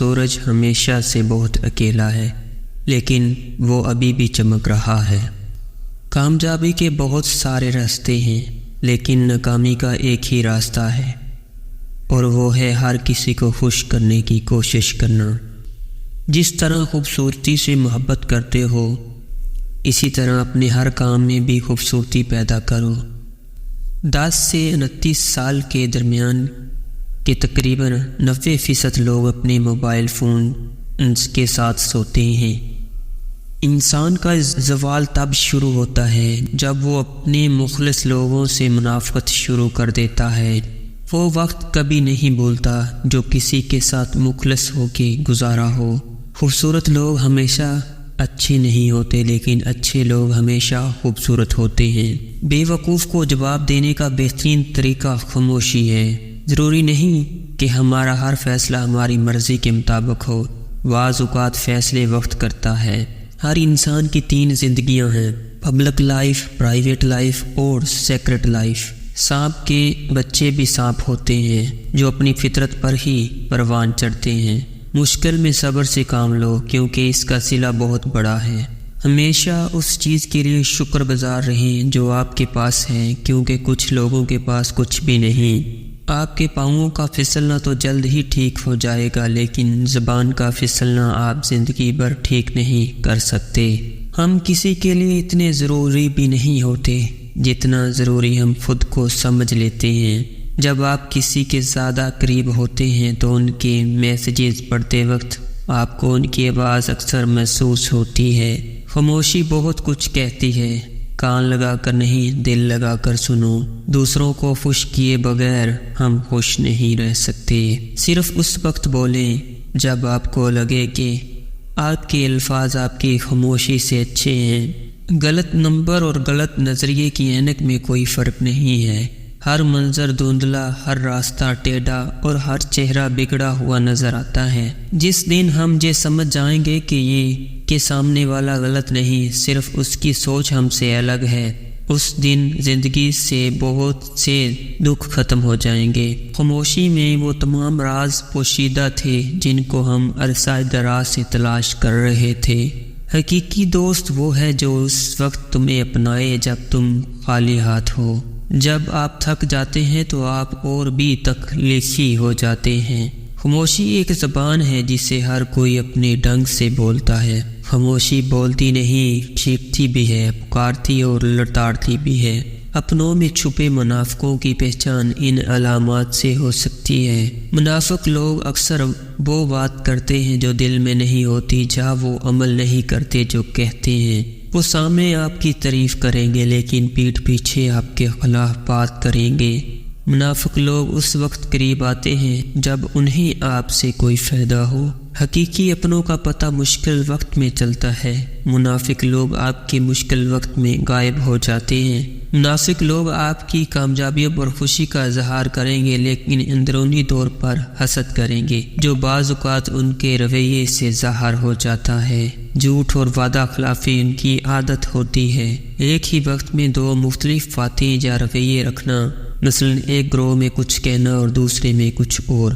سورج ہمیشہ سے بہت اکیلا ہے، لیکن وہ ابھی بھی چمک رہا ہے۔ کامیابی کے بہت سارے راستے ہیں، لیکن ناکامی کا ایک ہی راستہ ہے، اور وہ ہے ہر کسی کو خوش کرنے کی کوشش کرنا۔ جس طرح خوبصورتی سے محبت کرتے ہو، اسی طرح اپنے ہر کام میں بھی خوبصورتی پیدا کرو۔ 10 سے 29 سال کے درمیان کے تقریباً 90% لوگ اپنے موبائل فون کے ساتھ سوتے ہیں۔ انسان کا زوال تب شروع ہوتا ہے جب وہ اپنے مخلص لوگوں سے منافقت شروع کر دیتا ہے۔ وہ وقت کبھی نہیں بھولتا جو کسی کے ساتھ مخلص ہو کے گزارا ہو۔ خوبصورت لوگ ہمیشہ اچھے نہیں ہوتے، لیکن اچھے لوگ ہمیشہ خوبصورت ہوتے ہیں۔ بے وقوف کو جواب دینے کا بہترین طریقہ خاموشی ہے۔ ضروری نہیں کہ ہمارا ہر فیصلہ ہماری مرضی کے مطابق ہو۔ بعض اوقات فیصلے وقت کرتا ہے۔ ہر انسان کی 3 زندگیاں ہیں: پبلک لائف، پرائیویٹ لائف اور سیکرٹ لائف۔ سانپ کے بچے بھی سانپ ہوتے ہیں جو اپنی فطرت پر ہی پروان چڑھتے ہیں۔ مشکل میں صبر سے کام لو، کیونکہ اس کا صلہ بہت بڑا ہے۔ ہمیشہ اس چیز کے لیے شکر گزار رہیں جو آپ کے پاس ہے، کیونکہ کچھ لوگوں کے پاس کچھ بھی نہیں۔ آپ کے پاؤں کا پھسلنا تو جلد ہی ٹھیک ہو جائے گا، لیکن زبان کا پھسلنا آپ زندگی بھر ٹھیک نہیں کر سکتے۔ ہم کسی کے لیے اتنے ضروری بھی نہیں ہوتے جتنا ضروری ہم خود کو سمجھ لیتے ہیں۔ جب آپ کسی کے زیادہ قریب ہوتے ہیں تو ان کے میسیجز پڑھتے وقت آپ کو ان کی آواز اکثر محسوس ہوتی ہے۔ خاموشی بہت کچھ کہتی ہے۔ کان لگا کر نہیں، دل لگا کر سنو۔ دوسروں کو خوش کیے بغیر ہم خوش نہیں رہ سکتے۔ صرف اس وقت بولیں جب آپ کو لگے کہ آپ کے الفاظ آپ کی خاموشی سے اچھے ہیں۔ غلط نمبر اور غلط نظریے کی اینک میں کوئی فرق نہیں ہے۔ ہر منظر دھندلا، ہر راستہ ٹیڑھا اور ہر چہرہ بگڑا ہوا نظر آتا ہے۔ جس دن ہم یہ سمجھ جائیں گے کہ سامنے والا غلط نہیں، صرف اس کی سوچ ہم سے الگ ہے، اس دن زندگی سے بہت سے دکھ ختم ہو جائیں گے۔ خاموشی میں وہ تمام راز پوشیدہ تھے جن کو ہم عرصہ دراز سے تلاش کر رہے تھے۔ حقیقی دوست وہ ہے جو اس وقت تمہیں اپنائے جب تم خالی ہاتھ ہو۔ جب آپ تھک جاتے ہیں تو آپ اور بھی تکلیفی ہو جاتے ہیں۔ خاموشی ایک زبان ہے جسے ہر کوئی اپنے ڈھنگ سے بولتا ہے۔ خاموشی بولتی نہیں، چیختی بھی ہے، پکارتی اور لڑاڑتی بھی ہے۔ اپنوں میں چھپے منافقوں کی پہچان ان علامات سے ہو سکتی ہے۔ منافق لوگ اکثر وہ بات کرتے ہیں جو دل میں نہیں ہوتی، جہاں وہ عمل نہیں کرتے جو کہتے ہیں۔ وہ سامنے آپ کی تعریف کریں گے، لیکن پیٹھ پیچھے آپ کے خلاف بات کریں گے۔ منافق لوگ اس وقت قریب آتے ہیں جب انہیں آپ سے کوئی فائدہ ہو۔ حقیقی اپنوں کا پتہ مشکل وقت میں چلتا ہے۔ منافق لوگ آپ کے مشکل وقت میں غائب ہو جاتے ہیں۔ منافق لوگ آپ کی کامیابیوں پر خوشی کا اظہار کریں گے، لیکن اندرونی طور پر حسد کریں گے، جو بعض اوقات ان کے رویے سے ظاہر ہو جاتا ہے۔ جھوٹ اور وعدہ خلافی ان کی عادت ہوتی ہے۔ ایک ہی وقت میں 2 مختلف باتیں یا رویے رکھنا، مثلا ایک گروہ میں کچھ کہنا اور دوسرے میں کچھ اور،